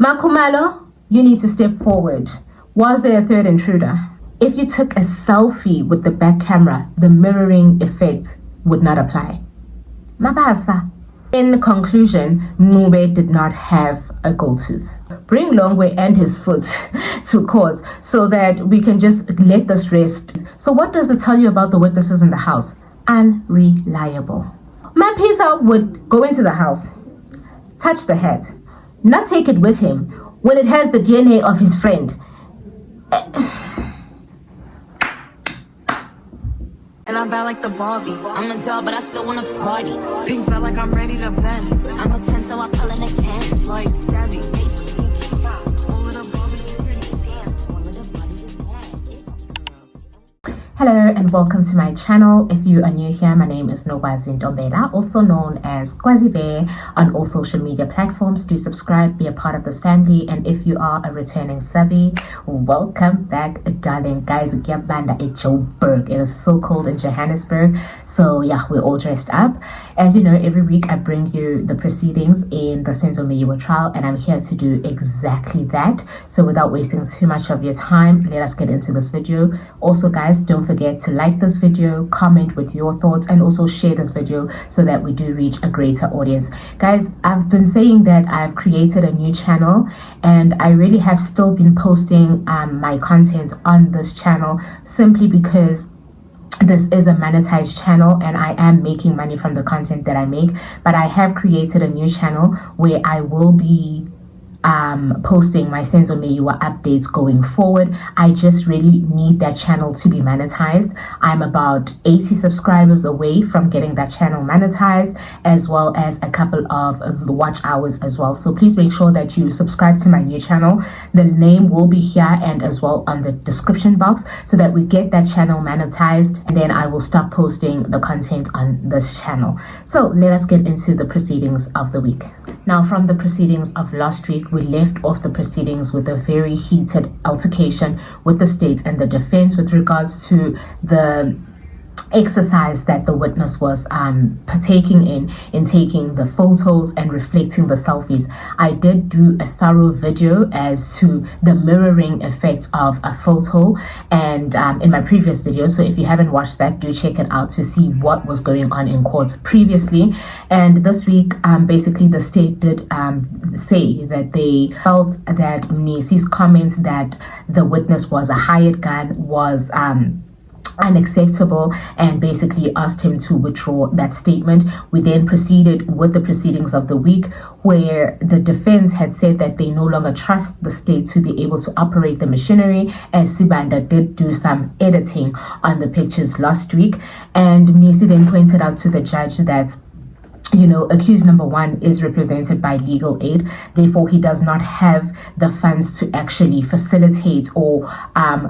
MaKhumalo, you need to step forward. Was there a third intruder? If you took a selfie with the back camera, the mirroring effect would not apply. Mabasa. In conclusion, Ncube did not have a gold tooth. Bring Longwe and his foot to court so that we can just let this rest. So what does it tell you about the witnesses in the house? Unreliable. Mapisa would go into the house, touch the head, not take it with him when it has the DNA of his friend. And I'm bad like the Barbie. I'm a doll, but I still wanna party. Things felt like I'm ready to bend. I'm a 10, so I pull in a 10. Like Daddy, all of the Barbies is pretty damn. All of the Barbies is bad. Hello and welcome to my channel. If you are new here, my name is Ntombela, also known as Kwazi Bear on all social media platforms. Do subscribe, be a part of this family, and if you are a returning subby, welcome back, darling. Guys, Gyabanda at Joburg. It is so cold in Johannesburg, so yeah, we're all dressed up. As you know, every week I bring you the proceedings in the Senzo Meyiwa Trial, and I'm here to do exactly that. So without wasting too much of your time, let us get into this video. Also guys, don't forget to like this video, comment with your thoughts, and also share this video so that we do reach a greater audience. Guys, I've been saying that I've created a new channel, and I really have still been posting my content on this channel simply because this is a monetized channel and I am making money from the content that I make. But I have created a new channel where I will be posting my Senzo Meyiwa updates going forward. I just really need that channel to be monetized. I'm about 80 subscribers away from getting that channel monetized, as well as a couple of watch hours as well. So please make sure that you subscribe to my new channel. The name will be here and as well on the description box so that we get that channel monetized, and then I will stop posting the content on this channel. So let us get into the proceedings of the week. Now, from the proceedings of last week, we left off the proceedings with a very heated altercation with the state and the defense with regards to the exercise that the witness was partaking in taking the photos and reflecting the selfies. I did do a thorough video as to the mirroring effects of a photo and in my previous video, so if you haven't watched that, do check it out to see what was going on in court previously. And this week basically the state did say that they felt that Mnisi's comment that the witness was a hired gun was unacceptable, and basically asked him to withdraw that statement. We then proceeded with the proceedings of the week, where the defense had said that they no longer trust the state to be able to operate the machinery, as Sibanda did do some editing on the pictures last week. And Mnisi then pointed out to the judge that, you know, accused number one is represented by legal aid, therefore he does not have the funds to actually facilitate or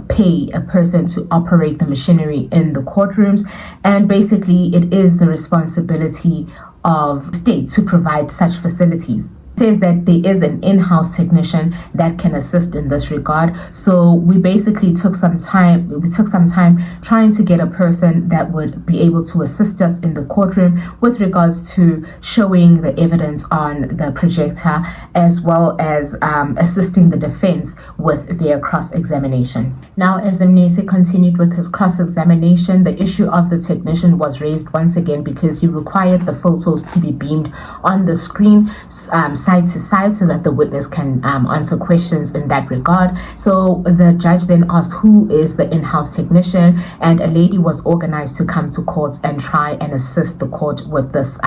pay a person to operate the machinery in the courtrooms, and basically it is the responsibility of the state to provide such facilities. Says that there is an in-house technician that can assist in this regard. So we basically took some time trying to get a person that would be able to assist us in the courtroom with regards to showing the evidence on the projector, as well as assisting the defense with their cross-examination. Now, as Mnisi continued with his cross-examination, the issue of the technician was raised once again because he required the photos to be beamed on the screen side to side so that the witness can answer questions in that regard. So the judge then asked who is the in-house technician, and a lady was organized to come to court and try and assist the court with this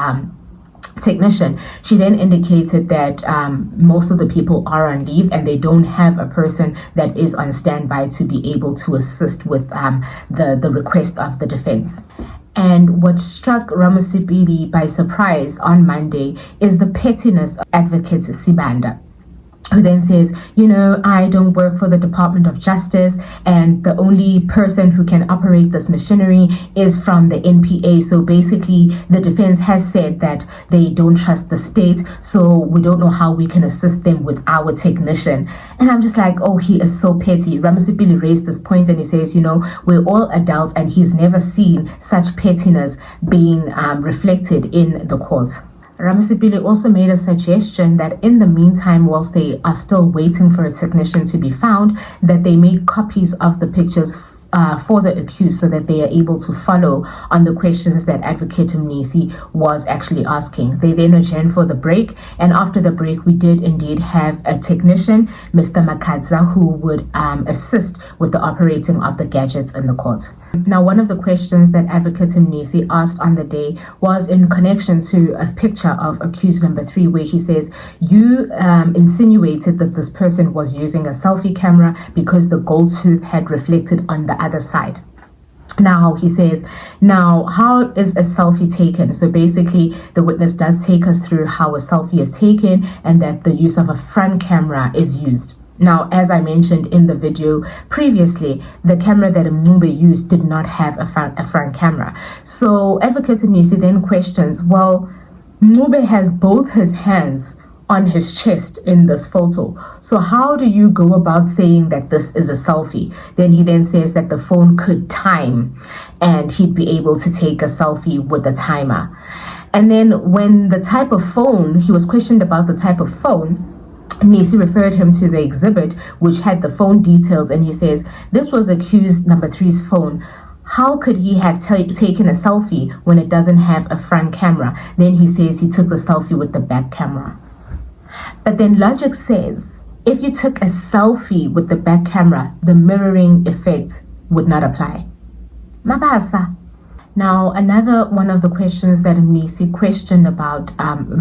technician. She then indicated that most of the people are on leave and they don't have a person that is on standby to be able to assist with the request of the defense. And what struck Ramasipili by surprise on Monday is the pettiness of Advocate Sibanda, who then says, you know, I don't work for the Department of Justice, and the only person who can operate this machinery is from the NPA. So basically the defense has said that they don't trust the state, so we don't know how we can assist them with our technician. And I'm just like, oh, he is so petty. Ramasipili raised this point and he says, you know, we're all adults, and he's never seen such pettiness being reflected in the court. Ramasipili also made a suggestion that in the meantime, whilst they are still waiting for a technician to be found, that they make copies of the pictures for the accused so that they are able to follow on the questions that Advocate Mnisi was actually asking. They then adjourned for the break, and after the break we did indeed have a technician, Mr. Makadza, who would assist with the operating of the gadgets in the court. Now, one of the questions that Advocate Mnisi asked on the day was in connection to a picture of accused number 3, where he says, you insinuated that this person was using a selfie camera because the gold tooth had reflected on the other side. Now, he says, now, how is a selfie taken? So basically, the witness does take us through how a selfie is taken and that the use of a front camera is used. Now, as I mentioned in the video previously, the camera that Mncube used did not have a front camera. So Advocate Mnisi then questions, well, Mncube has both his hands on his chest in this photo. So how do you go about saying that this is a selfie? Then he then says that the phone could time and he'd be able to take a selfie with a timer. And then when the type of phone, he was questioned about the type of phone, Mnisi referred him to the exhibit which had the phone details, and he says this was accused number 3's phone. How could he have taken a selfie when it doesn't have a front camera? Then he says he took the selfie with the back camera. But then logic says if you took a selfie with the back camera, the mirroring effect would not apply. Mabasa. Now, another one of the questions that Mnisi questioned about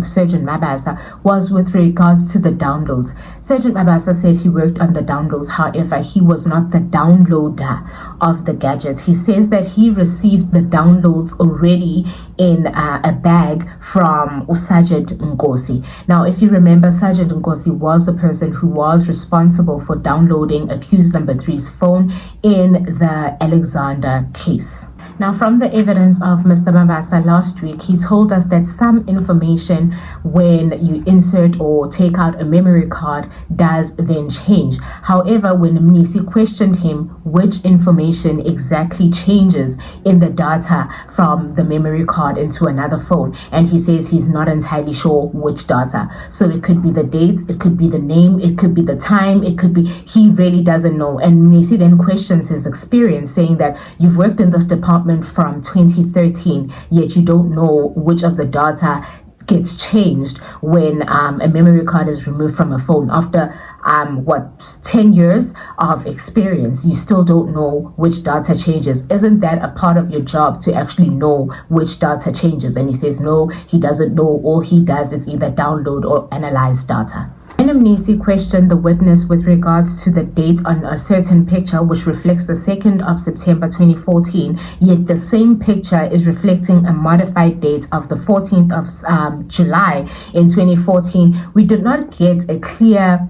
Sergeant Mabasa was with regards to the downloads. Sergeant Mabasa said he worked on the downloads, however, he was not the downloader of the gadgets. He says that he received the downloads already in a bag from Sergeant Nkosi. Now, if you remember, Sergeant Nkosi was the person who was responsible for downloading accused number 3's phone in the Alexander case. Now, from the evidence of Mr. Mabasa last week, he told us that some information when you insert or take out a memory card does then change. However, when Mnisi questioned him which information exactly changes in the data from the memory card into another phone, and he says he's not entirely sure which data. So it could be the date, it could be the name, it could be the time, it could be, he really doesn't know. And Mnisi then questions his experience, saying that you've worked in this department from 2013, yet you don't know which of the data gets changed when a memory card is removed from a phone. After 10 years of experience, you still don't know which data changes. Isn't that a part of your job to actually know which data changes? And he says no, he doesn't know. All he does is either download or analyze data. Mnisi questioned the witness with regards to the date on a certain picture which reflects the 2nd of September 2014, yet the same picture is reflecting a modified date of the 14th of July in 2014. We did not get a clear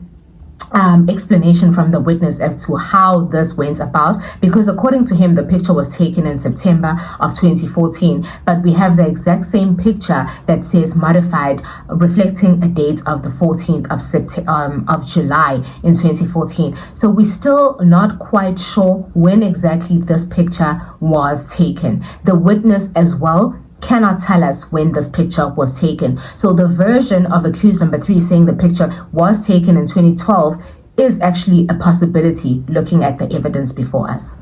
explanation from the witness as to how this went about, because according to him the picture was taken in September of 2014, but we have the exact same picture that says modified, reflecting a date of the 14th of July in 2014. So we're still not quite sure when exactly this picture was taken. The witness as well cannot tell us when this picture was taken. So the version of accused number 3 saying the picture was taken in 2012 is actually a possibility looking at the evidence before us.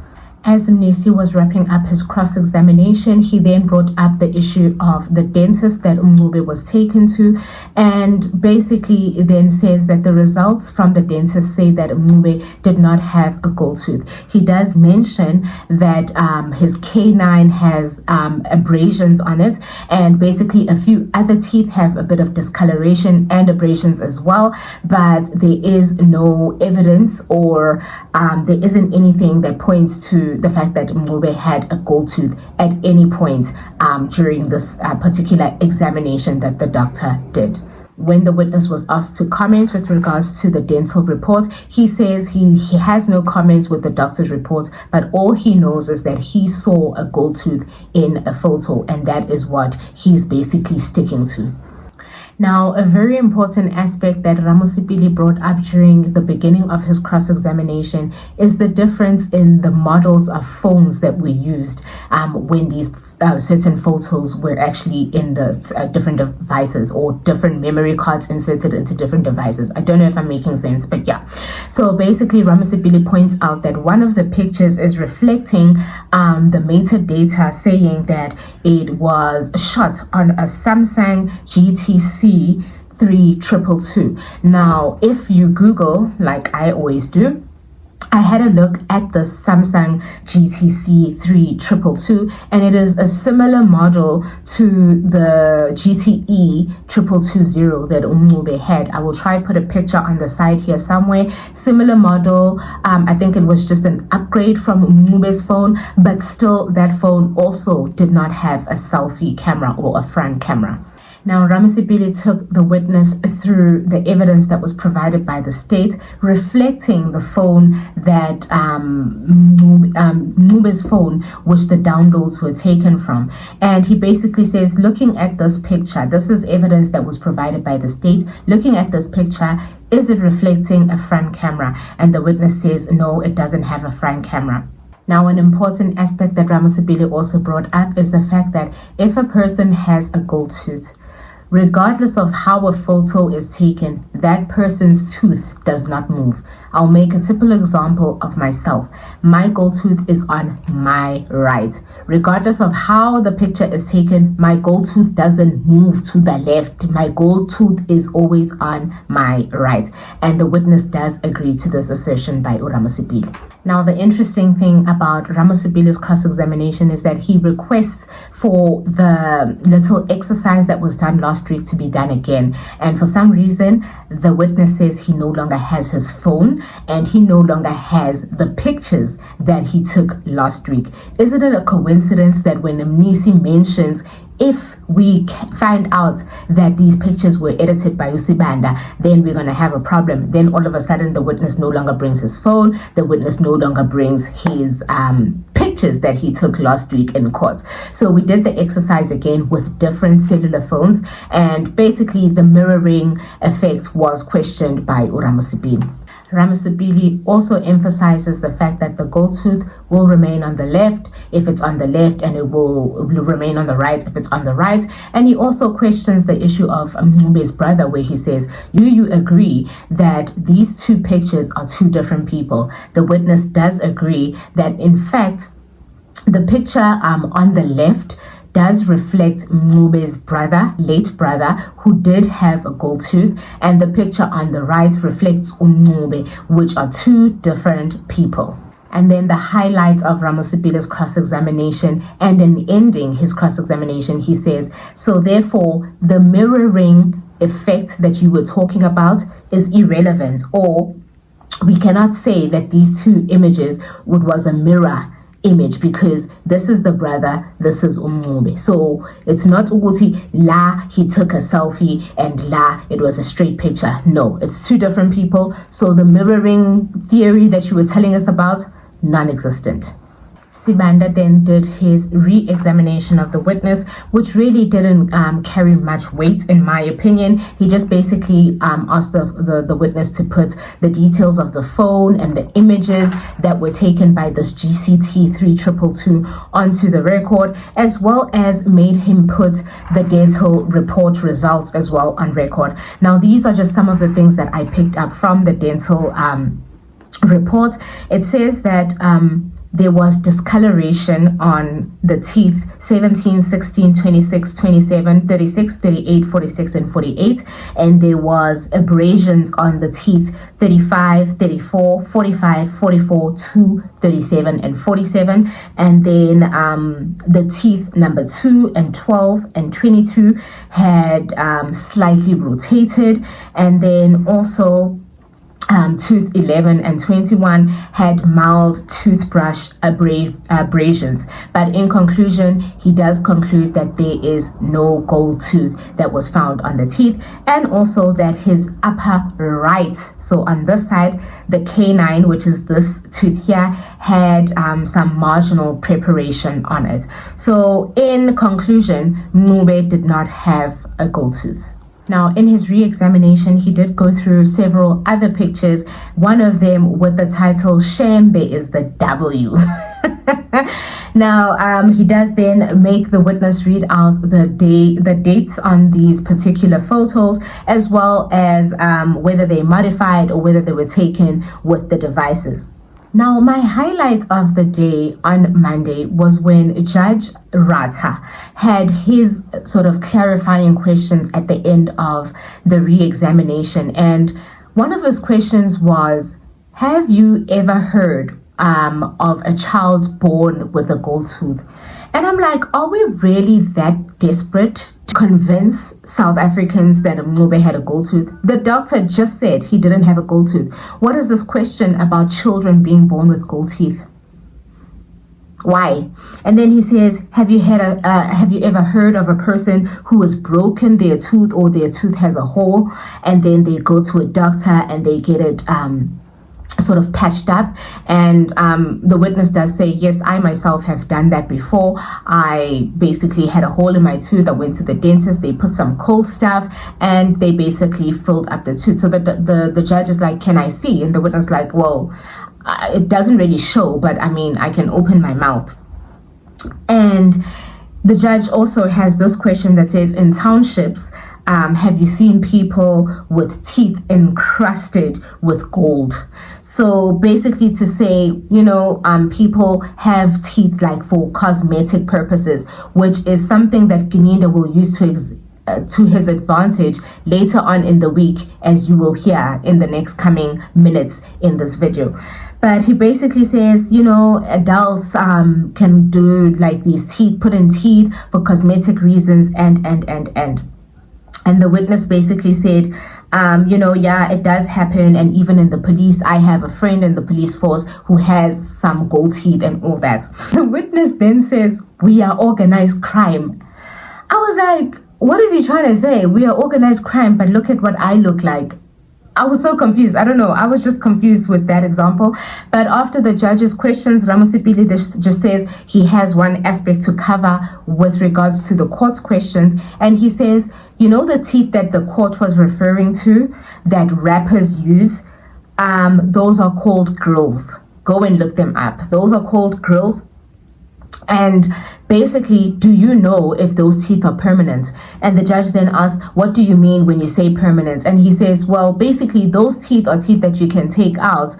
As Mnisi was wrapping up his cross-examination, he then brought up the issue of the dentist that Mncube was taken to, and basically then says that the results from the dentist say that Mncube did not have a gold tooth. He does mention that his canine has abrasions on it, and basically a few other teeth have a bit of discoloration and abrasions as well, but there is no evidence or there isn't anything that points to the fact that Mncube had a gold tooth at any point during this particular examination that the doctor did. When the witness was asked to comment with regards to the dental report, he says he has no comments with the doctor's report, but all he knows is that he saw a gold tooth in a photo, and that is what he's basically sticking to. Now, a very important aspect that Ramasipili brought up during the beginning of his cross-examination is the difference in the models of phones that were used when these certain photos were actually in the different devices, or different memory cards inserted into different devices. I don't know if I'm making sense, but yeah. So basically, Ramasipili points out that one of the pictures is reflecting the metadata saying that it was shot on a Samsung GTC 3222. Now, if you Google, like I always do, I had a look at the Samsung GTC 3222, and it is a similar model to the GTE 2220 that Umncube had. I will try put a picture on the side here somewhere. Similar model. I think it was just an upgrade from Umncube's phone, but still that phone also did not have a selfie camera or a front camera. Now, Ramasipili took the witness through the evidence that was provided by the state, reflecting the phone that Mnccube's phone, which the downloads were taken from. And he basically says, looking at this picture, this is evidence that was provided by the state. Looking at this picture, is it reflecting a front camera? And the witness says, no, it doesn't have a front camera. Now, an important aspect that Ramasipili also brought up is the fact that if a person has a gold tooth, regardless of how a photo is taken, that person's tooth does not move. I'll make a typical example of myself. My gold tooth is on my right. Regardless of how the picture is taken, my gold tooth doesn't move to the left. My gold tooth is always on my right. And the witness does agree to this assertion by Ramasipili. Now, the interesting thing about Ramasipili's cross-examination is that he requests for the little exercise that was done last week to be done again. And for some reason, the witness says he no longer has his phone and he no longer has the pictures that he took last week. Isn't it a coincidence that when Mnisi mentions, if we find out that these pictures were edited by Usibanda, then we're going to have a problem. Then all of a sudden, the witness no longer brings his phone. The witness no longer brings his pictures that he took last week in court. So we did the exercise again with different cellular phones. And basically, the mirroring effect was questioned by Ramasipili. Ramasipili also emphasizes the fact that the gold tooth will remain on the left if it's on the left, and it will remain on the right if it's on the right. And he also questions the issue of Mncube's brother, where he says, you agree that these two pictures are two different people. The witness does agree that, in fact, the picture on the left does reflect Mncube's brother, late brother, who did have a gold tooth, and the picture on the right reflects Mncube, which are two different people. And then the highlight of Ramasipili's cross-examination, and in ending his cross-examination, he says, so therefore, the mirroring effect that you were talking about is irrelevant, or we cannot say that these two images was a mirror image, because this is the brother, this is Mncube. So it's not Uguti la he took a selfie and la it was a straight picture. No, it's two different people. So the mirroring theory that you were telling us about, non-existent. Sibanda then did his re-examination of the witness, which really didn't carry much weight, in my opinion. He just basically asked the witness to put the details of the phone and the images that were taken by this GCT 3222 onto the record, as well as made him put the dental report results as well on record. Now, these are just some of the things that I picked up from the dental report. It says that there was discoloration on the teeth 17, 16, 26, 27, 36, 38, 46, and 48. And there was abrasions on the teeth 35, 34, 45, 44, 2, 37, and 47. And then the teeth number 2 and 12 and 22 had slightly rotated. And then also tooth 11 and 21 had mild toothbrush abrasions. But in conclusion, he does conclude that there is no gold tooth that was found on the teeth, and also that his upper right, so on this side, the canine, which is this tooth here, had some marginal preparation on it. So in conclusion, Mncube did not have a gold tooth. Now, in his re-examination, he did go through several other pictures, one of them with the title, Shembe is the W. Now, he does then make the witness read out the dates on these particular photos, as well as whether they modified or whether they were taken with the devices. Now, my highlight of the day on Monday was when Judge Rata had his sort of clarifying questions at the end of the re-examination. And one of his questions was, have you ever heard of a child born with a gold tooth? And I'm like, are we really that desperate to convince South Africans that Mncube had a gold tooth? The doctor just said he didn't have a gold tooth. What is this question about children being born with gold teeth? Why? And then he says, have you ever heard of a person who has broken their tooth, or their tooth has a hole, and then they go to a doctor and they get it sort of patched up? And the witness does say, yes, I myself have done that before. I basically had a hole in my tooth. I went to the dentist, they put some cold stuff, and they basically filled up the tooth. So the judge is like, can I see? And the witness is like, well, it doesn't really show, but I mean, I can open my mouth. And the judge also has this question that says, in townships, have you seen people with teeth encrusted with gold? So basically to say, people have teeth like for cosmetic purposes, which is something that Kininda will use to his advantage later on in the week, as you will hear in the next coming minutes in this video. But he basically says, adults can do like these teeth, put in teeth for cosmetic reasons, and the witness basically said, yeah, it does happen. And even in the police, I have a friend in the police force who has some gold teeth and all that. The witness then says, we are organized crime. I was like, what is he trying to say? We are organized crime, but look at what I look like. I was so confused. I don't know. I was just confused with that example. But after the judge's questions, Ramusipili just says he has one aspect to cover with regards to the court's questions. And he says, the teeth that the court was referring to that rappers use, those are called grills. Go and look them up. Those are called grills. And basically, do you know if those teeth are permanent? And the judge then asks, what do you mean when you say permanent? And he says, well, basically, those teeth are teeth that you can take out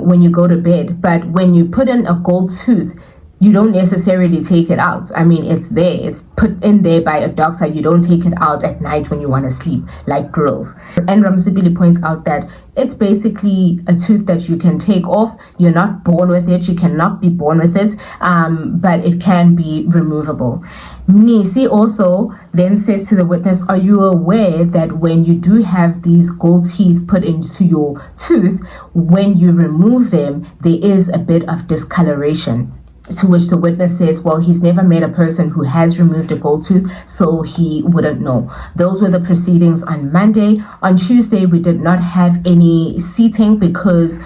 when you go to bed. But when you put in a gold tooth, you don't necessarily take it out. I mean, it's there. It's put in there by a doctor. You don't take it out at night when you want to sleep, like grills. And Ramusipili points out that it's basically a tooth that you can take off. You're not born with it. You cannot be born with it, but it can be removable. Mnisi also then says to the witness, are you aware that when you do have these gold teeth put into your tooth, when you remove them, there is a bit of discoloration? To which the witness says, well, he's never met a person who has removed a gold tooth, so he wouldn't know. Those were the proceedings on Monday. On Tuesday, we did not have any seating because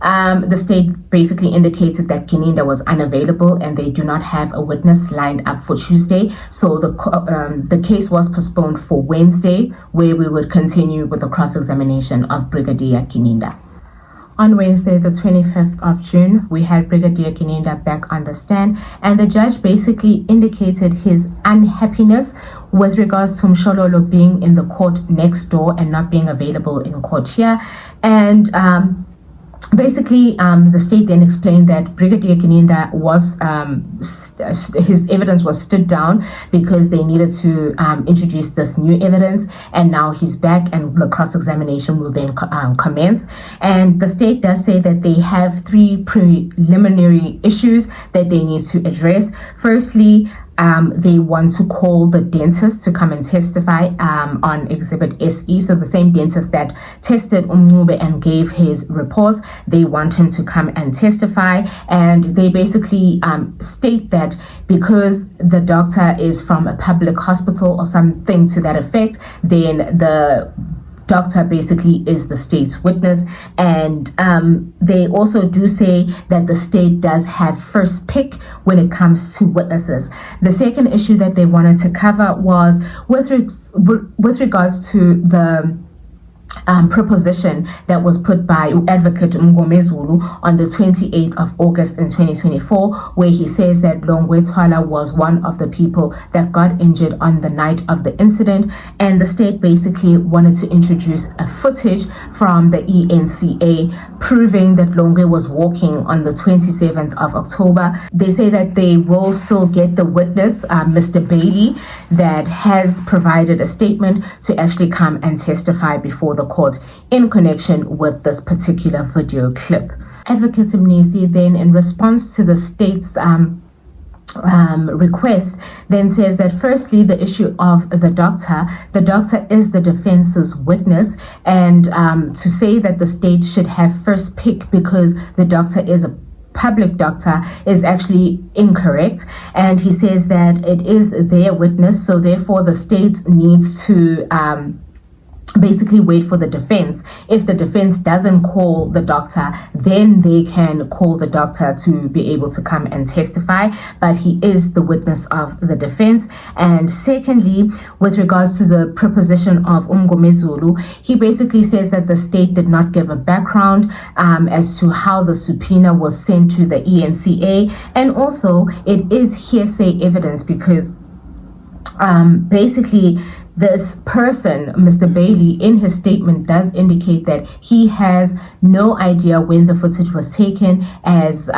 the state basically indicated that Kininda was unavailable and they do not have a witness lined up for Tuesday. So the case was postponed for Wednesday, where we would continue with the cross-examination of Brigadier Kininda. On Wednesday, the 25th of June, we had Brigadier Kininda back on the stand, and the judge basically indicated his unhappiness with regards to Mshololo being in the court next door and not being available in court here. And basically, the state then explained that Brigadier Kininda was, his evidence was stood down because they needed to introduce this new evidence, and now he's back and the cross-examination will then commence. And the state does say that they have 3 preliminary issues that they need to address. Firstly, they want to call the dentist to come and testify on Exhibit SE. So the same dentist that tested Mncube and gave his report, they want him to come and testify. And they basically state that because the doctor is from a public hospital or something to that effect, then the doctor basically is the state's witness. And they also do say that the state does have first pick when it comes to witnesses. The second issue that they wanted to cover was with regards to the proposition that was put by Advocate Mngomezulu on the 28th of August in 2024, where he says that Longwe Twala was one of the people that got injured on the night of the incident, and the state basically wanted to introduce a footage from the ENCA proving that Longwe was walking on the 27th of October. They say that they will still get the witness, Mr. Bailey, that has provided a statement to actually come and testify before the court in connection with this particular video clip. Advocate Mnisi then, in response to the state's request, then says that firstly, the issue of the doctor is the defense's witness, and to say that the state should have first pick because the doctor is a public doctor is actually incorrect. And he says that it is their witness, so therefore the state needs to basically wait for the defense. If the defense doesn't call the doctor, then they can call the doctor to be able to come and testify, but he is the witness of the defense. And secondly, with regards to the proposition of Mngomezulu, he basically says that the state did not give a background as to how the subpoena was sent to the ENCA, and also it is hearsay evidence because basically this person, Mr. Bailey, in his statement does indicate that he has no idea when the footage was taken, as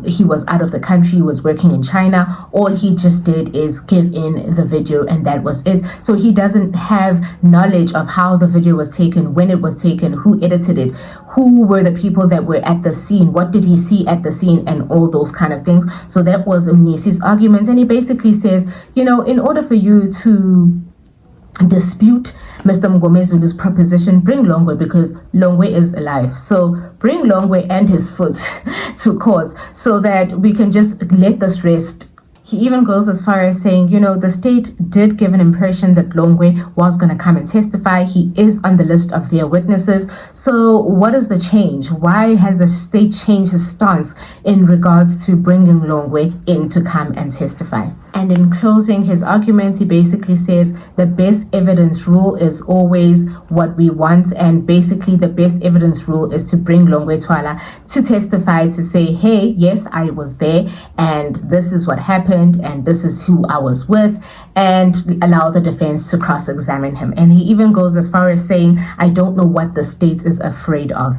he was out of the country, he was working in China. All he just did is give in the video and that was it. So he doesn't have knowledge of how the video was taken, when it was taken, who edited it, who were the people that were at the scene, what did he see at the scene, and all those kind of things. So that was Mnisi's argument, and he basically says, you know, in order for you to dispute Mr. Mngomezulu's proposition, bring Longwe, because Longwe is alive. So bring Longwe and his foot to court so that we can just let this rest. He even goes as far as saying, you know, the state did give an impression that Longwe was going to come and testify. He is on the list of their witnesses. So what is the change? Why has the state changed his stance in regards to bringing Longwe in to come and testify? And in closing his argument, he basically says the best evidence rule is always what we want. And basically the best evidence rule is to bring Longwe Twala to testify, to say, hey, yes, I was there and this is what happened and this is who I was with, and allow the defense to cross-examine him. And he even goes as far as saying, I don't know what the state is afraid of.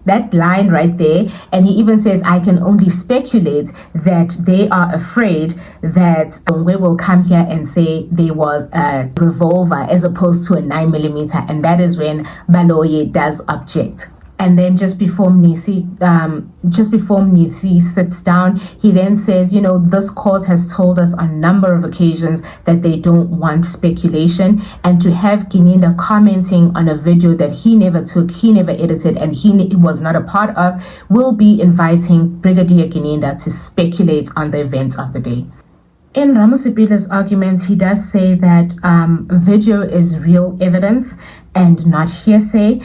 That line right there, and he even says, I can only speculate that they are afraid that we will come here and say there was a revolver as opposed to a 9mm, and that is when Baloyi does object. And then just before Mnisi sits down, he then says, you know, this court has told us on a number of occasions that they don't want speculation, and to have Gininda commenting on a video that he never took, he never edited, and he was not a part of, will be inviting Brigadier Gininda to speculate on the events of the day. In Ramosipile's arguments, he does say that video is real evidence and not hearsay.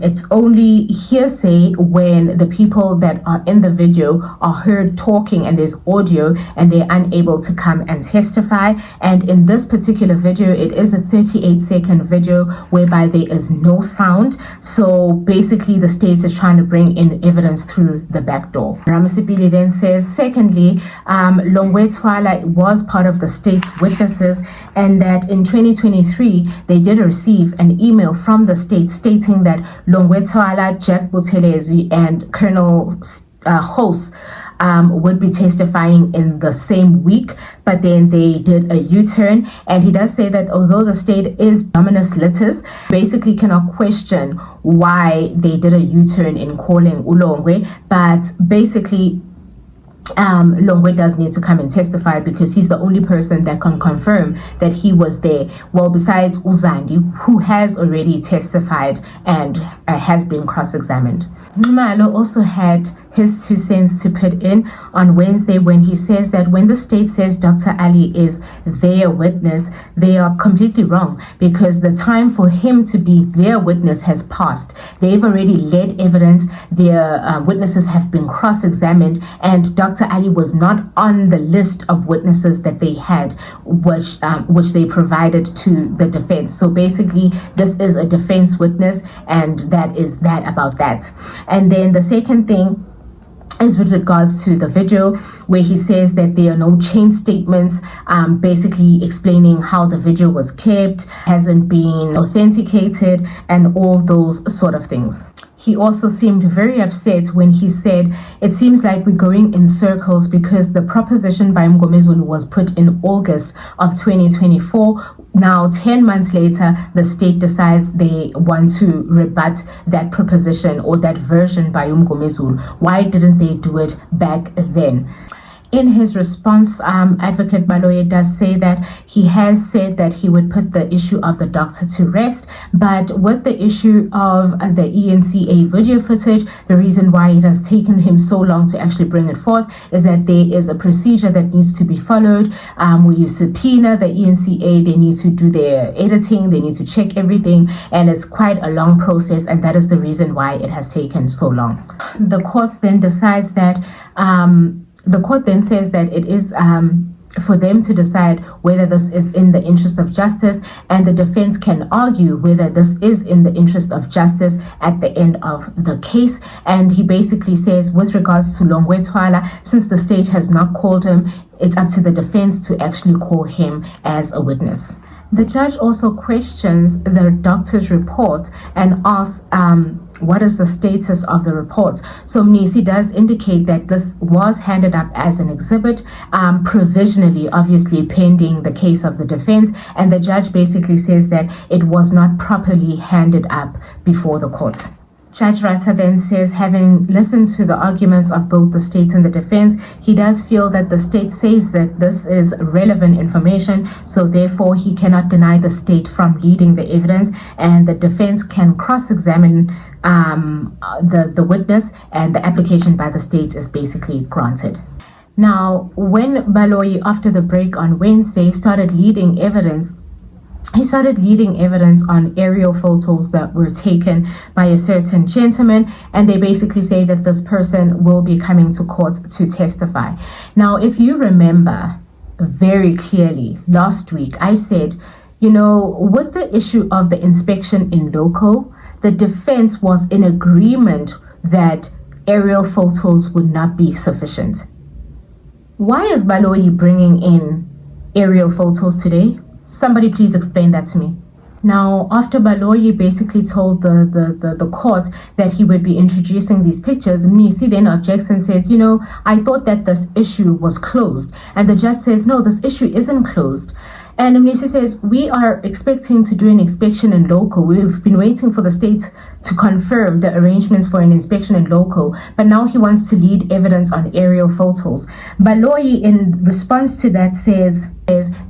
It's only hearsay when the people that are in the video are heard talking and there's audio and they're unable to come and testify. And in this particular video, it is a 38-second video whereby there is no sound. So basically the state is trying to bring in evidence through the back door. Ramosipile then says, secondly, Longwe Twala was part of the state's witnesses, and that in 2023 they did receive an email from the state stating that Longwe Twala, Jack Buthelezi, and Colonel Host would be testifying in the same week, but then they did a U-turn. And he does say that although the state is dominus litis, basically cannot question why they did a U-turn in calling Ulongwe, but basically Longwe does need to come and testify because he's the only person that can confirm that he was there. Well, besides Uzandi, who has already testified and has been cross-examined. Khumalo also had his 2 cents to put in on Wednesday when he says that when the state says Dr. Ali is their witness, they are completely wrong because the time for him to be their witness has passed. They've already led evidence, their witnesses have been cross-examined, and Dr. Ali was not on the list of witnesses that they had, which they provided to the defense. So basically, this is a defense witness, and that is that about that. And then the second thing is with regards to the video where he says that there are no chain statements, basically explaining how the video was kept, hasn't been authenticated, and all those sort of things. He also seemed very upset when he said, it seems like we're going in circles because the proposition by Mngomezulu was put in August of 2024. Now, 10 months later, the state decides they want to rebut that proposition or that version by Mngomezulu. Why didn't they do it back then? In his response, Advocate Baloyi does say that he has said that he would put the issue of the doctor to rest, but with the issue of the ENCA video footage, the reason why it has taken him so long to actually bring it forth is that there is a procedure that needs to be followed. Where you subpoena the ENCA, they need to do their editing, they need to check everything, and it's quite a long process, and that is the reason why it has taken so long. The court then decides that the court then says that it is for them to decide whether this is in the interest of justice, and the defense can argue whether this is in the interest of justice at the end of the case. And he basically says, with regards to Longwe Twala, since the state has not called him, it's up to the defense to actually call him as a witness. The judge also questions the doctor's report and asks what is the status of the report. So Mnisi does indicate that this was handed up as an exhibit, provisionally, obviously pending the case of the defense, and the judge basically says that it was not properly handed up before the court. Judge Rata then says, having listened to the arguments of both the state and the defense, he does feel that the state says that this is relevant information, so therefore he cannot deny the state from leading the evidence, and the defense can cross-examine the witness, and the application by the state is basically granted. Now, when Baloyi, after the break on Wednesday, started leading evidence, he started leading evidence on aerial photos that were taken by a certain gentleman, and they basically say that this person will be coming to court to testify. Now, if you remember very clearly, last week I said, with the issue of the inspection in loco, the defense was in agreement that aerial photos would not be sufficient. Why is Baloyi bringing in aerial photos today? Somebody please explain that to me. Now, after Baloyi basically told the court that he would be introducing these pictures, Mnisi then objects and says, I thought that this issue was closed. And the judge says, no, this issue isn't closed. And Mnisi says, we are expecting to do an inspection in loco. We've been waiting for the state to confirm the arrangements for an inspection in loco, but now he wants to lead evidence on aerial photos. Baloyi, in response to that, says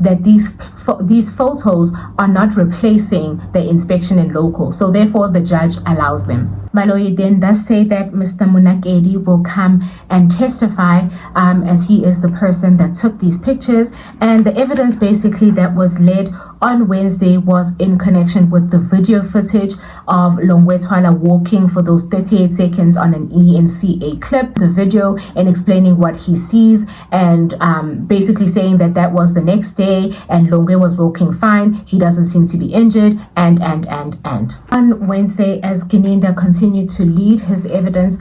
that these photos are not replacing the inspection in loco, so therefore the judge allows them. Baloyi then does say that Mr. Munakedi will come and testify as he is the person that took these pictures, and the evidence basically that was led on Wednesday was in connection with the video footage of Longwe Twala walking for those 38 seconds on an ENCA clip, the video, and explaining what he sees, and basically saying that that was the next day and Longwe was walking fine, he doesn't seem to be injured, and. On Wednesday, as Gininda continued to lead his evidence,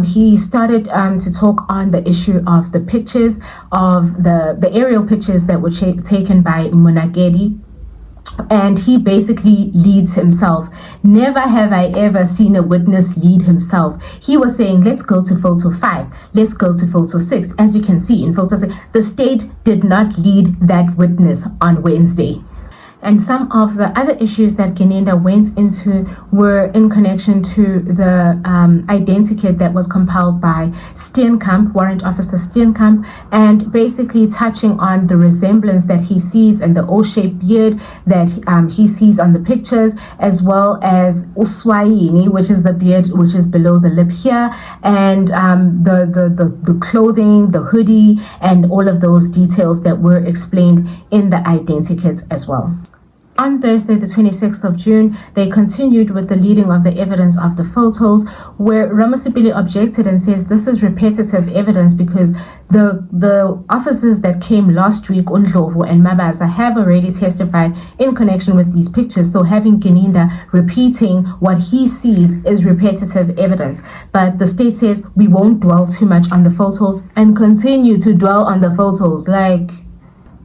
he started to talk on the issue of the pictures, of the aerial pictures that were taken by Munakedi. And he basically leads himself. Never have I ever seen a witness lead himself. He was saying, let's go to photo 5, let's go to photo 6. As you can see in photo 6, the state did not lead that witness on Wednesday. And some of the other issues that Geninda went into were in connection to the identikit that was compiled by Steenkamp, Warrant Officer Steenkamp, and basically touching on the resemblance that he sees and the O-shaped beard that he sees on the pictures, as well as Uswayini, which is the beard which is below the lip here, and the clothing, the hoodie, and all of those details that were explained in the identikits as well. On Thursday, the 26th of June, they continued with the leading of the evidence of the photos, where Ramasipili objected and says this is repetitive evidence because the officers that came last week, Undlovu and Mabaza, have already testified in connection with these pictures. So having Geninda repeating what he sees is repetitive evidence. But the state says we won't dwell too much on the photos and continue to dwell on the photos.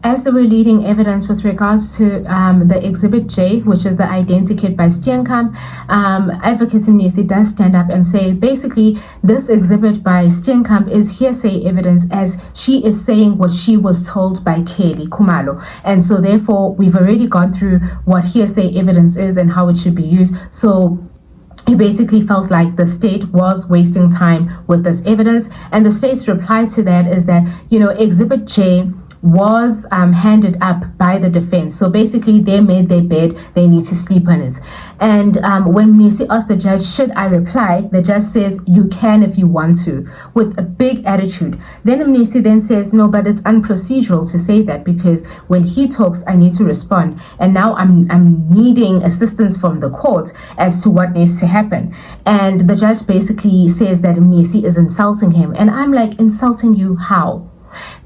As they were leading evidence with regards to the Exhibit J, which is the identikit by Steenkamp, Advocate Mnisi does stand up and say, basically, this exhibit by Steenkamp is hearsay evidence as she is saying what she was told by Kelly Khumalo. And so therefore, we've already gone through what hearsay evidence is and how it should be used. So he basically felt like the state was wasting time with this evidence. And the state's reply to that is that, Exhibit J was handed up by the defense. So basically they made their bed, they need to sleep on it. And when Mnisi asked the judge, should I reply? The judge says, you can if you want to, with a big attitude. Then Mnisi then says, no, but it's unprocedural to say that because when he talks, I need to respond. And now I'm needing assistance from the court as to what needs to happen. And the judge basically says that Mnisi is insulting him. And I'm like, insulting you how?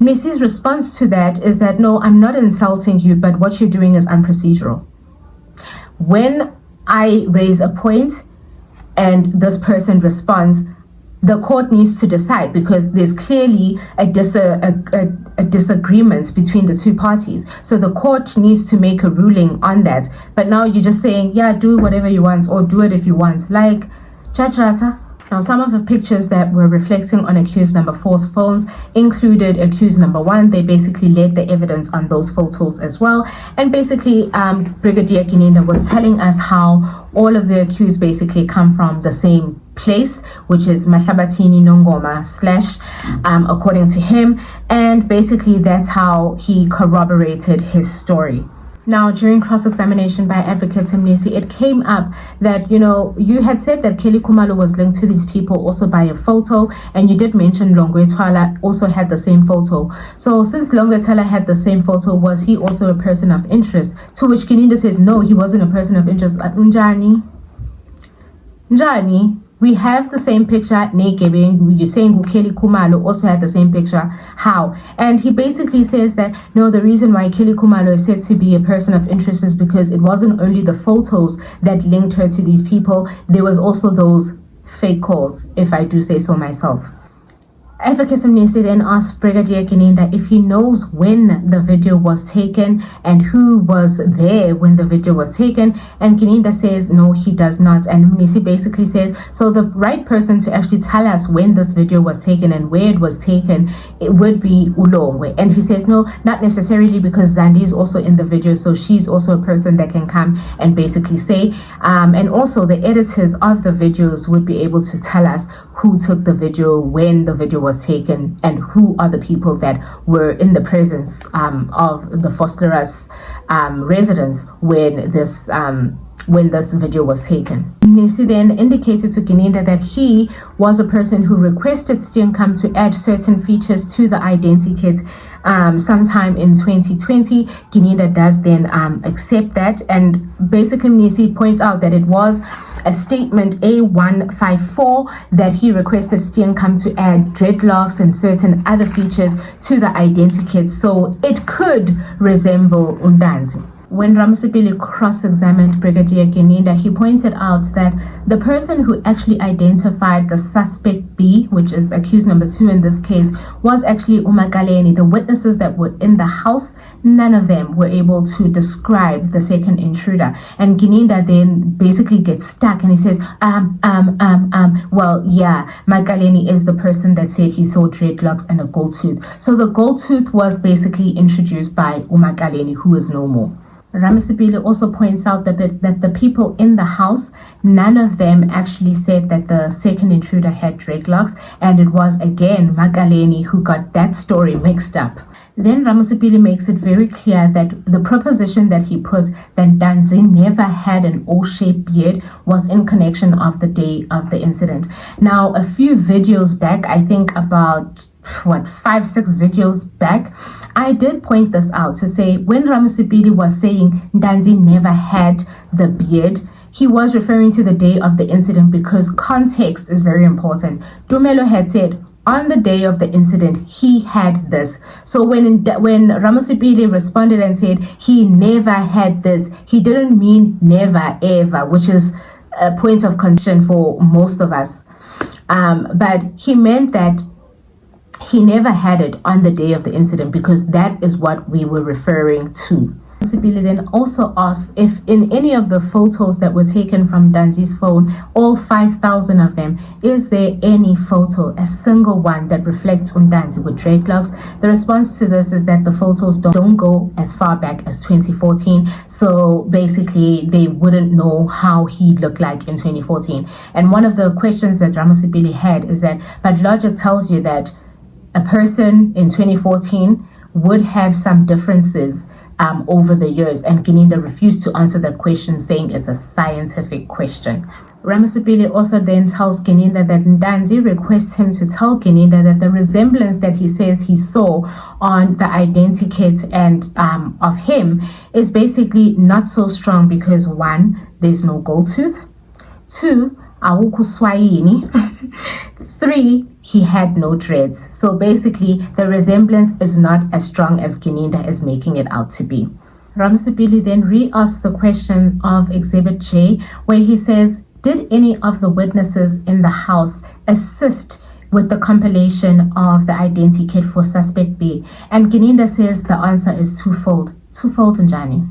Mnisi's response to that is that, no, I'm not insulting you, but what you're doing is unprocedural. When I raise a point and this person responds, the court needs to decide because there's clearly a disagreement between the two parties. So the court needs to make a ruling on that. But now you're just saying, yeah, do whatever you want or do it if you want. Like, Judge Rata. Now, some of the pictures that were reflecting on accused number 4's phones included accused number 1. They basically laid the evidence on those photos as well. And basically, Brigadier Geninda was telling us how all of the accused basically come from the same place, which is Mahlabatini Nongoma / according to him. And basically, that's how he corroborated his story. Now, during cross-examination by Advocate Mnisi, it came up that, you had said that Kelly Khumalo was linked to these people also by a photo, and you did mention Longwetwala also had the same photo. So since Longwetwala had the same photo, was he also a person of interest? To which Geninda says, no, he wasn't a person of interest. Njani, we have the same picture. You're saying Kelly Khumalo also had the same picture. How? And he basically says that, no, the reason why Kelly Khumalo is said to be a person of interest is because it wasn't only the photos that linked her to these people. There was also those fake calls, if I do say so myself. Advocate Mnisi then asked Brigadier Geninda if he knows when the video was taken and who was there when the video was taken, and Geninda says no, he does not. And Mnisi basically says, so the right person to actually tell us when this video was taken and where it was taken, it would be Ulongwe. And he says no, not necessarily, because Zandi is also in the video, so she's also a person that can come and basically say, and also the editors of the videos would be able to tell us who took the video, when the video was taken, and who are the people that were in the presence of the Fosterus residents when this video was taken. Mnisi then indicated to Geninda that he was a person who requested Steenkamp to add certain features to the identikit sometime in 2020. Geninda does then accept that, and basically Mnisi points out that it was a statement A154 that he requested Steenkamp to add dreadlocks and certain other features to the identikit so it could resemble Undanzi. When Ramasipili cross-examined Brigadier Geninda, he pointed out that the person who actually identified the suspect B, which is accused number 2 in this case, was actually Umakaleni. The witnesses that were in the house, none of them were able to describe the second intruder. And Geninda then basically gets stuck and he says, well, yeah, Makaleni is the person that said he saw dreadlocks and a gold tooth. So the gold tooth was basically introduced by Umakaleni, who is no more. Ramasipili also points out that the people in the house, none of them actually said that the second intruder had dreadlocks, and it was again Makaleni who got that story mixed up. Then Ramasipili makes it very clear that the proposition that he put that Danzi never had an O-shaped beard was in connection of the day of the incident. Now, a few videos back, I think about 5-6 videos back, I did point this out to say when Ramasipili was saying Danzi never had the beard, he was referring to the day of the incident because context is very important. Tumelo had said on the day of the incident he had this. So when Ramasipili responded and said he never had this, he didn't mean never ever, which is a point of contention for most of us. But he meant that he never had it on the day of the incident because that is what we were referring to. Ramasipili then also asked if in any of the photos that were taken from Danzi's phone, all 5,000 of them, is there any photo, a single one that reflects Danzi with dreadlocks? The response to this is that the photos don't go as far back as 2014. So basically they wouldn't know how he looked like in 2014. And one of the questions that Ramasipili had is that, but logic tells you that a person in 2014 would have some differences over the years, and Gininda refused to answer that question, saying it's a scientific question. Ramasipili also then tells Gininda that Ndanzi requests him to tell Gininda that the resemblance that he says he saw on the identikit and of him is basically not so strong because 1, there's no gold tooth, 2, awukho swayini, 3, he had no dreads. So basically the resemblance is not as strong as Gininda is making it out to be. Ramasipili then re-asks the question of Exhibit J, where he says, did any of the witnesses in the house assist with the compilation of the identikit for suspect B? And Gininda says the answer is twofold. Twofold, Njani.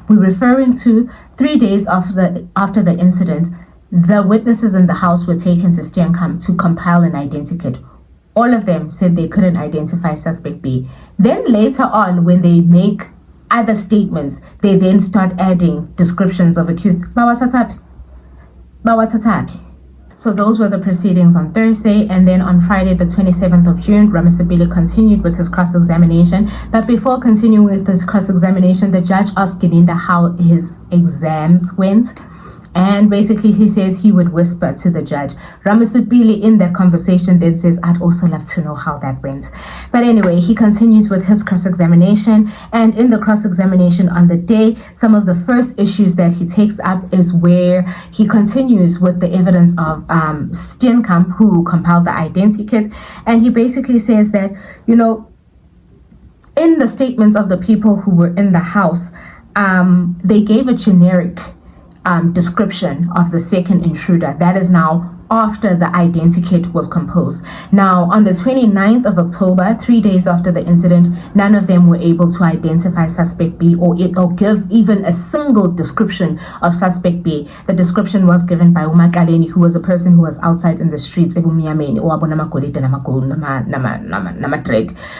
We're referring to 3 days after the incident. The witnesses in the house were taken to Steenkamp to compile an identikit. All of them said they couldn't identify suspect B. Then later on, when they make other statements, they then start adding descriptions of accused. Bawatatapi. So those were the proceedings on Thursday, and then on Friday the 27th of June, Ramasipili continued with his cross-examination. But before continuing with his cross-examination, the judge asked Gininda how his exams went. And basically he says he would whisper to the judge. Ramasipili in that conversation then says, I'd also love to know how that went. But anyway, he continues with his cross-examination. And in the cross-examination on the day, some of the first issues that he takes up is where he continues with the evidence of Steenkamp, who compiled the identikit. And he basically says that, you know, in the statements of the people who were in the house, they gave a generic description of the second intruder. That is now after the identikit was composed. Now, on the 29th of October, 3 days after the incident, none of them were able to identify suspect B or give even a single description of suspect B. The description was given by Umakaleni, who was a person who was outside in the streets,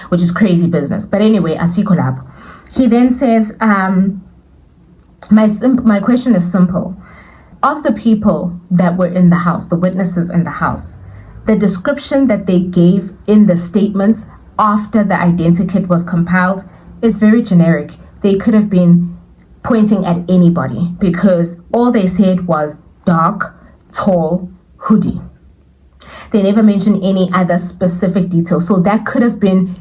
which is crazy business. But anyway, Asikolab. He then says, my question is simple. Of the people that were in the house, the witnesses in the house, the description that they gave in the statements after the identikit was compiled is very generic. They could have been pointing at anybody because all they said was dark, tall, hoodie. They never mentioned any other specific details. So that could have been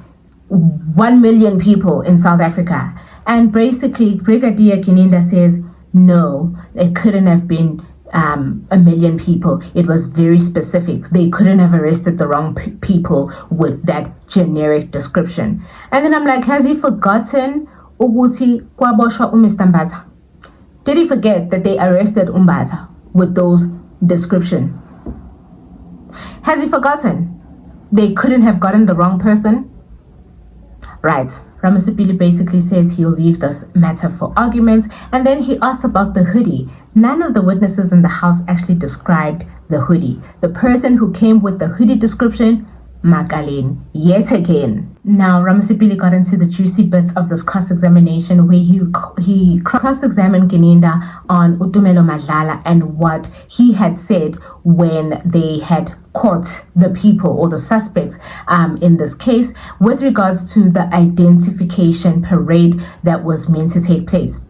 1 million people in South Africa. And basically, Brigadier Gininda says, no, it couldn't have been 1 million people. It was very specific. They couldn't have arrested the wrong people with that generic description. And then I'm like, has he forgotten Uguti Kwaboshwa Mr. Mbata? Did he forget that they arrested Umbata with those description? Has he forgotten they couldn't have gotten the wrong person? Right. Ramasipili basically says he'll leave this matter for arguments, and then he asks about the hoodie. None of the witnesses in the house actually described the hoodie. The person who came with the hoodie description, Makaleni, yet again. Now, Ramasipili got into the juicy bits of this cross-examination where he cross-examined Gininda on Utumelo Madlala and what he had said when they had caught the people or the suspects in this case with regards to the identification parade that was meant to take place.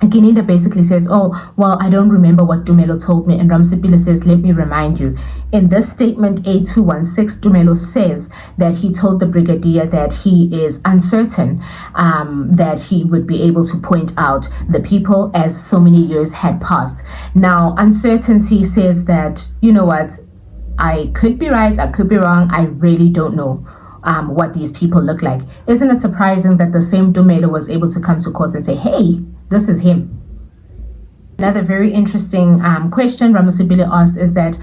Gininda basically says, oh, well, I don't remember what Tumelo told me. And Ramasipili says, let me remind you. In this statement A216, Tumelo says that he told the brigadier that he is uncertain that he would be able to point out the people as so many years had passed. Now, uncertainty says that, you know what, I could be right, I could be wrong, I really don't know what these people look like. Isn't it surprising that the same Tumelo was able to come to court and say, hey, this is him? Another very interesting question Ramasipili asked is that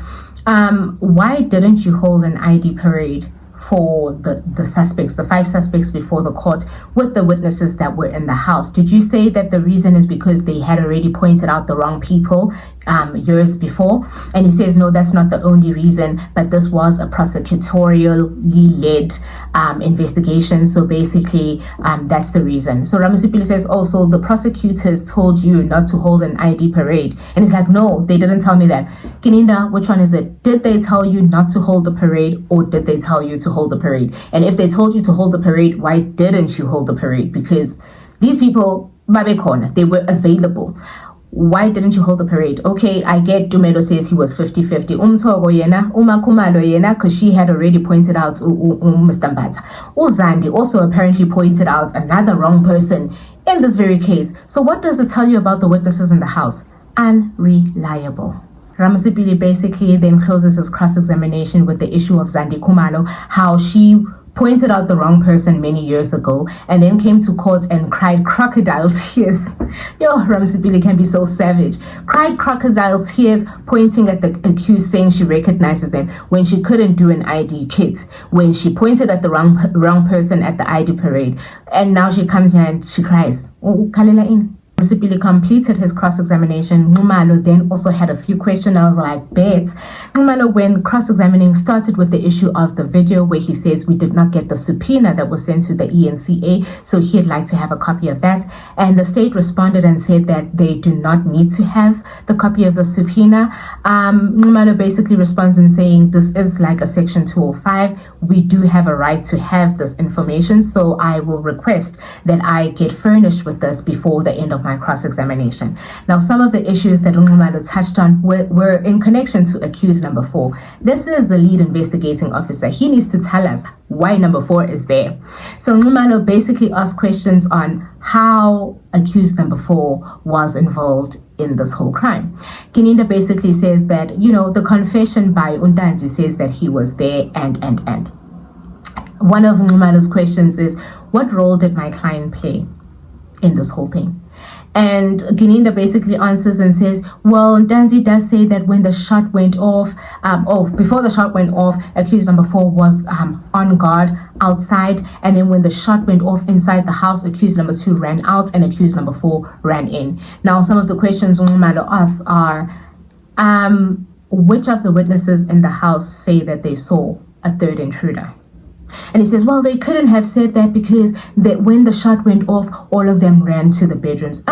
why didn't you hold an ID parade for the suspects, the 5 suspects before the court with the witnesses that were in the house? Did you say that the reason is because they had already pointed out the wrong people years before? And he says, no, that's not the only reason, but this was a prosecutorially led investigation. So basically, that's the reason. So Ramasipili says, also, the prosecutors told you not to hold an ID parade. And he's like, no, they didn't tell me that. Gininda, which one is it? Did they tell you not to hold the parade, or did they tell you to hold the parade? And if they told you to hold the parade, why didn't you hold the parade? Because these people, they were available. Why didn't you hold the parade? Okay, I get Tumelo says he was 50-50. MaKhumalo yena, because she had already pointed out Mr. Mbata. Uzandi also apparently pointed out another wrong person in this very case. So what does it tell you about the witnesses in the house? Unreliable. Ramasipili basically then closes his cross-examination with the issue of Zandi Khumalo, how she pointed out the wrong person many years ago and then came to court and cried crocodile tears. Yo, Ramasipili can be so savage. Cried crocodile tears pointing at the accused, saying she recognizes them when she couldn't do an ID kit, when she pointed at the wrong person at the ID parade. And now she comes here and she cries. Oh, Kalela in. Ramasipili completed his cross-examination. Khumalo then also had a few questions. I was like, bet. Khumalo, when cross-examining, started with the issue of the video where he says we did not get the subpoena that was sent to the ENCA, so he'd like to have a copy of that. And the state responded and said that they do not need to have the copy of the subpoena. Khumalo basically responds in saying this is like a section 205. We do have a right to have this information, so I will request that I get furnished with this before the end of my cross-examination. Now, some of the issues that Khumalo touched on were in connection to accused number 4. This is the lead investigating officer. He needs to tell us why number 4 is there. So Khumalo basically asked questions on how accused number 4 was involved in this whole crime. Gininda basically says that, you know, the confession by Undanzi says that he was there and. One of Khumalo's questions is, what role did my client play in this whole thing? And Gininda basically answers and says, well, Danzi does say that when the shot went off, before the shot went off, accused number 4 was on guard outside. And then when the shot went off inside the house, accused number 2 ran out and accused number 4 ran in. Now, some of the questions Khumalo asks are, which of the witnesses in the house say that they saw a third intruder? And he says, well, they couldn't have said that because when the shot went off, all of them ran to the bedrooms.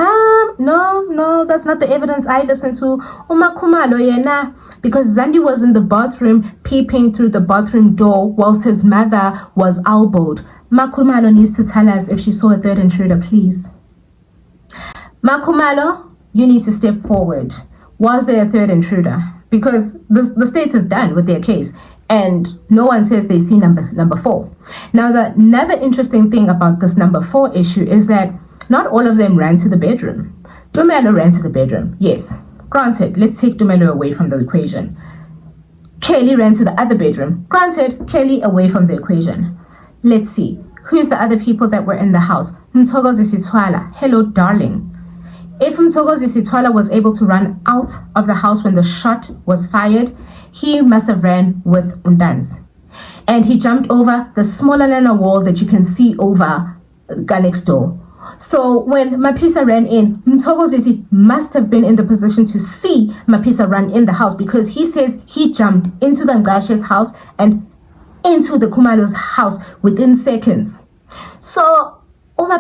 No, that's not the evidence I listened to. MaKhumalo yena, because Zandi was in the bathroom peeping through the bathroom door whilst his mother was elbowed. MaKhumalo needs to tell us if she saw a third intruder, please. MaKhumalo, you need to step forward. Was there a third intruder? Because the state is done with their case. And no one says they see number 4. Now, another interesting thing about this number 4 issue is that not all of them ran to the bedroom. Tumelo ran to the bedroom, yes. Granted, let's take Tumelo away from the equation. Kelly ran to the other bedroom. Granted, Kelly away from the equation. Let's see. Who's the other people that were in the house? Mthokozi Sitwala. Hello, darling. If Mthokozi Sitwala was able to run out of the house when the shot was fired, he must have ran with Undanzi. And he jumped over the smaller Lena wall that you can see over the next door. So when Mapisa ran in, Mthokozi must have been in the position to see Mapisa run in the house, because he says he jumped into the Ngashe's house and into the Khumalo's house within seconds. So, I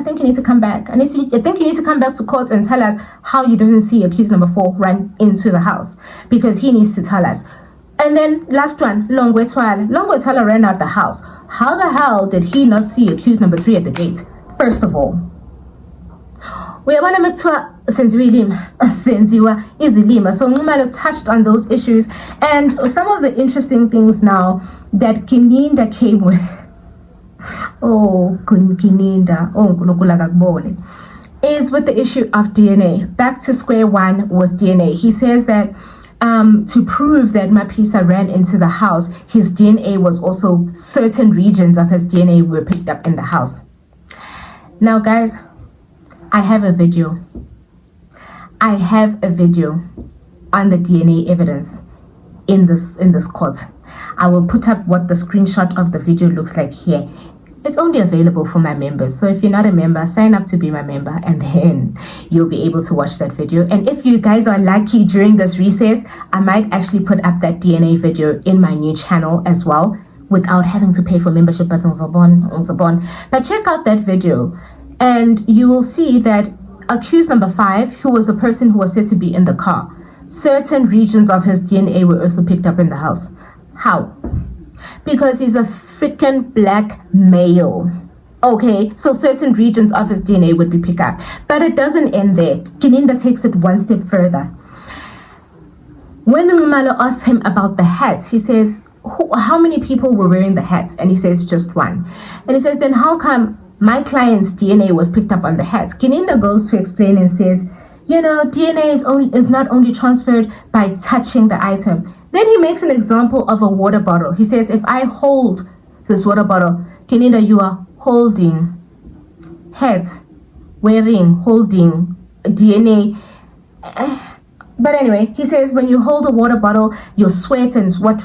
think you need to come back. I think you need to come back to court and tell us how you didn't see accused number 4 run into the house, because he needs to tell us. And then last one, Longwe Trial ran out the house. How the hell did he not see accused number 3 at the gate? First of all, we want to make senziwa izilima. So Nxumalo touched on those issues and some of the interesting things now that Kininda came with. Is with the issue of DNA. Back to square one with DNA. He says that to prove that Mapisa ran into the house, his DNA was also, certain regions of his DNA were picked up in the house. Now guys, I have a video on the DNA evidence in this court. I will put up what the screenshot of the video looks like here. It's only available for my members, so if you're not a member, sign up to be my member and then you'll be able to watch that video. And if you guys are lucky during this recess, I might actually put up that DNA video in my new channel as well without having to pay for membership. But check out that video and you will see that accused number 5, who was the person who was said to be in the car, certain regions of his DNA were also picked up in the house. How? Because he's a freaking black male. Okay, so certain regions of his DNA would be picked up. But it doesn't end there. Kininda takes it one step further. When Nxumalo asks him about the hats, he says, how many people were wearing the hats? And he says, just one. And he says, then how come my client's DNA was picked up on the hats? Kininda goes to explain and says, you know, DNA is not only transferred by touching the item. Then he makes an example of a water bottle. He says, if I hold this water bottle, Kininda, you are holding heads, holding DNA. But anyway, he says when you hold a water bottle, your sweat and what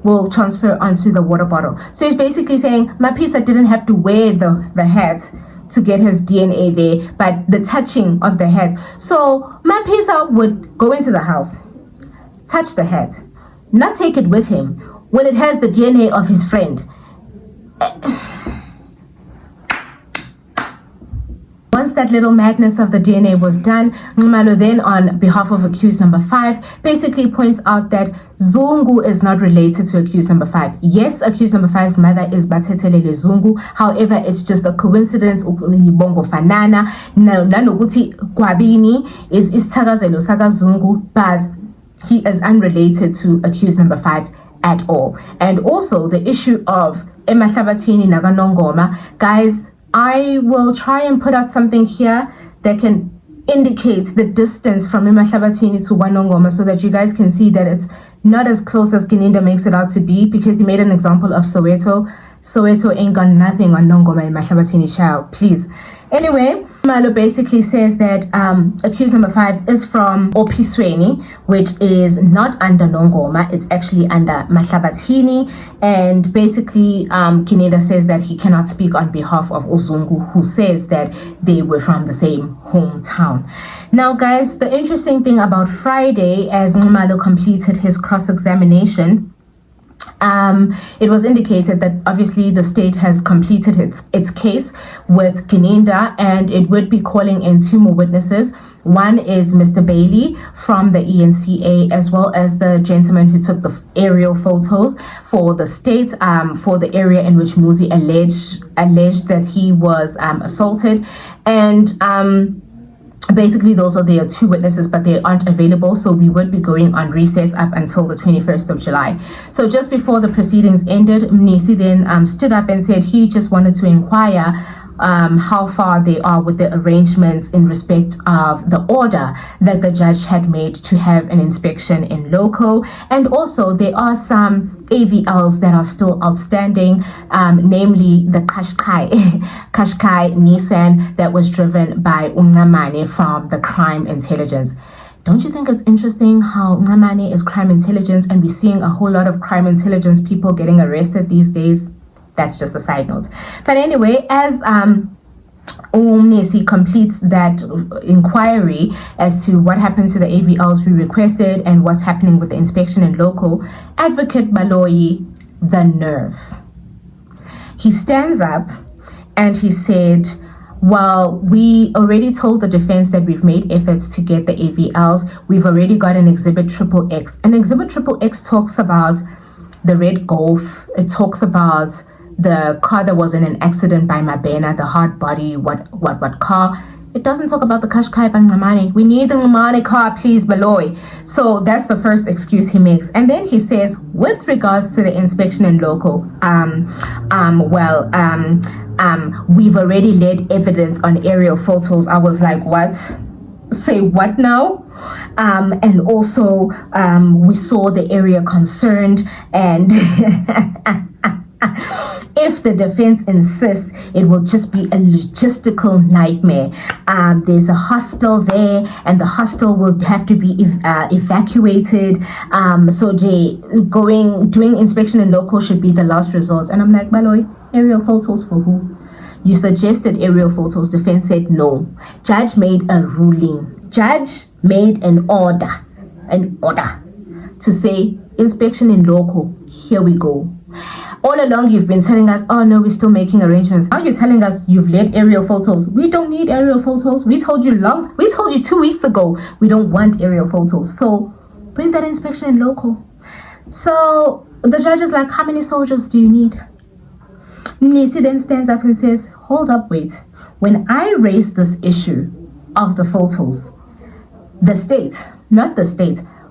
will transfer onto the water bottle. So he's basically saying, Mapisa didn't have to wear the hat to get his DNA there, but the touching of the hat. So Mapisa would go into the house, touch the hat, not take it with him when it has the DNA of his friend. Once that little madness of the DNA was done, Nxumalo then, on behalf of accused number 5, basically points out that Zungu is not related to accused number 5. Yes, accused number 5's mother is Batetelele Zungu. However, it's just a coincidence. Bongo fanana nanokuthi Gwabini is Thakazelo Saka Zungu, but he is unrelated to accused number 5 at all. And also the issue of Emahlabathini Naganongoma, guys, I will try and put out something here that can indicate the distance from Emahlabathini to Wanongoma so that you guys can see that it's not as close as Kininda makes it out to be, because he made an example of Soweto. Soweto ain't got nothing on Nongoma and Mahlabathini, child, please. Anyway, Malo basically says that accused number 5 is from Opisweni, which is not under Nongoma, it's actually under Mahlabathini. And basically, Kininda says that he cannot speak on behalf of Uzungu, who says that they were from the same hometown. Now, guys, the interesting thing about Friday, as Nxumalo completed his cross-examination, it was indicated that obviously the state has completed its case with Kininda, and it would be calling in 2 more witnesses. One is Mr. Bailey from the ENCA, as well as the gentleman who took the aerial photos for the state, for the area in which Muzi alleged that he was assaulted. And basically those are their 2 witnesses, but they aren't available, so we would be going on recess up until the 21st of July. So just before the proceedings ended, Mnisi then stood up and said he just wanted to inquire how far they are with the arrangements in respect of the order that the judge had made to have an inspection in loco. And also there are some AVLs that are still outstanding, namely the Qashqai Nissan that was driven by Ungamane from the crime intelligence. Don't you think it's interesting how Ungamane is crime intelligence and we're seeing a whole lot of crime intelligence people getting arrested these days? That's just a side note. But anyway, as Nesi completes that inquiry as to what happened to the AVLs we requested and what's happening with the inspection and local. Advocate Baloyi, the nerve. He stands up and he said, well, we already told the defense that we've made efforts to get the AVLs. We've already got an Exhibit XXX. And Exhibit XXX talks about the red Golf. It talks about the car that was in an accident by Mabena, the hard body, what car. It doesn't talk about the Qashqai Bangamane. We need the Ngamane car, please, Baloyi. So that's the first excuse he makes. And then he says, with regards to the inspection and local, we've already laid evidence on aerial photos. I was like, what? Say what now? And also, we saw the area concerned, and if the defense insists, it will just be a logistical nightmare. There's a hostel there, and the hostel will have to be evacuated. So doing inspection and local should be the last resort. And I'm like, Baloyi, aerial photos for who? You suggested aerial photos. Defense said no. Judge made a ruling. Judge made an order to say inspection in local. Here we go. All along you've been telling us, oh no, we're still making arrangements. Now you're telling us you've laid aerial photos. We don't need aerial photos. We told you 2 weeks ago we don't want aerial photos. So bring that inspection in local. So the judge is like, how many soldiers do you need? Nisi then stands up and says, hold up, wait. When I raised this issue of the photos, the state,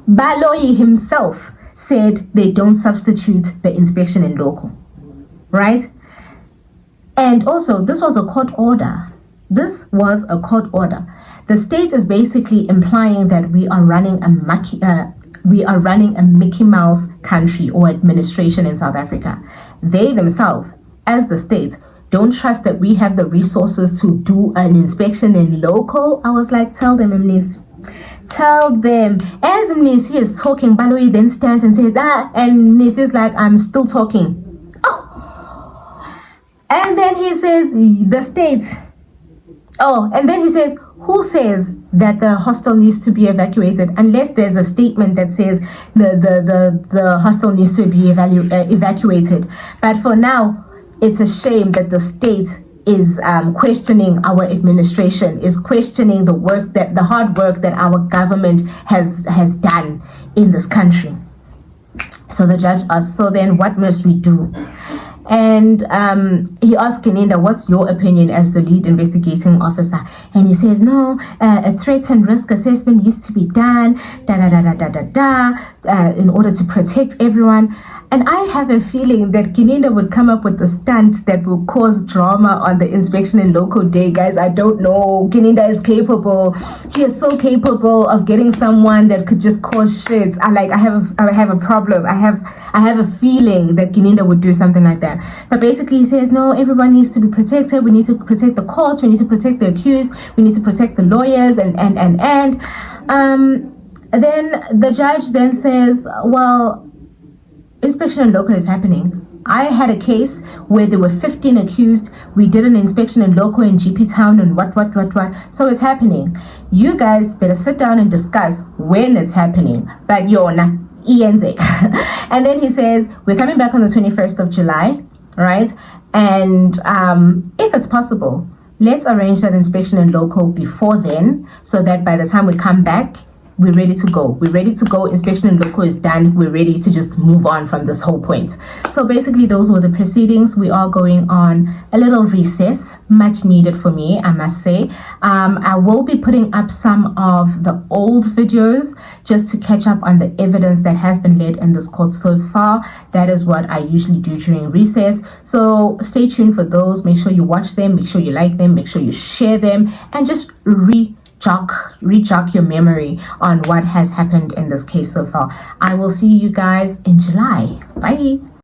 Baloyi himself said they don't substitute the inspection in local, right? And also, this was a court order. The state is basically implying that we are running a Mickey Mouse country or administration in South Africa. They themselves, as the state, don't trust that we have the resources to do an inspection in local. I was like, tell them, Mnisi. Tell them. As Mnisi is talking, Baloyi then stands and says, and Mnisi is like, I'm still talking. Oh. And then he says, the state. Oh, and then he says, who says that the hostel needs to be evacuated unless there's a statement that says the hostel needs to be evacuated. But for now, it's a shame that the state is questioning our administration, is questioning the hard work that our government has done in this country. So the judge asked, so then what must we do? And he asked Keninda, what's your opinion as the lead investigating officer? And he says, no, a threat and risk assessment needs to be done, in order to protect everyone. And I have a feeling that Keninda would come up with a stunt that will cause drama on the inspection and local day. Guys, I don't know. Keninda is capable. He is so capable of getting someone that could just cause shit. I have a problem. I have a feeling that Keninda would do something like that. But basically he says, no, everyone needs to be protected. We need to protect the court. We need to protect the accused. We need to protect the lawyers and then the judge then says, well, inspection and local is happening. I had a case where there were 15 accused. We did an inspection and local in GP Town and what. So it's happening. You guys better sit down and discuss when it's happening. But yona, iyenze. And then he says, we're coming back on the 21st of July, right? And if it's possible, let's arrange that inspection and local before then, so that by the time we come back, we're ready to go. Inspection and local is done. We're ready to just move on from this whole point. So basically, those were the proceedings. We are going on a little recess, much needed for me, I must say. I will be putting up some of the old videos just to catch up on the evidence that has been led in this court so far. That is what I usually do during recess. So stay tuned for those. Make sure you watch them. Make sure you like them. Make sure you share them. And just re-jog your memory on what has happened in this case so far. I will see you guys in July. Bye.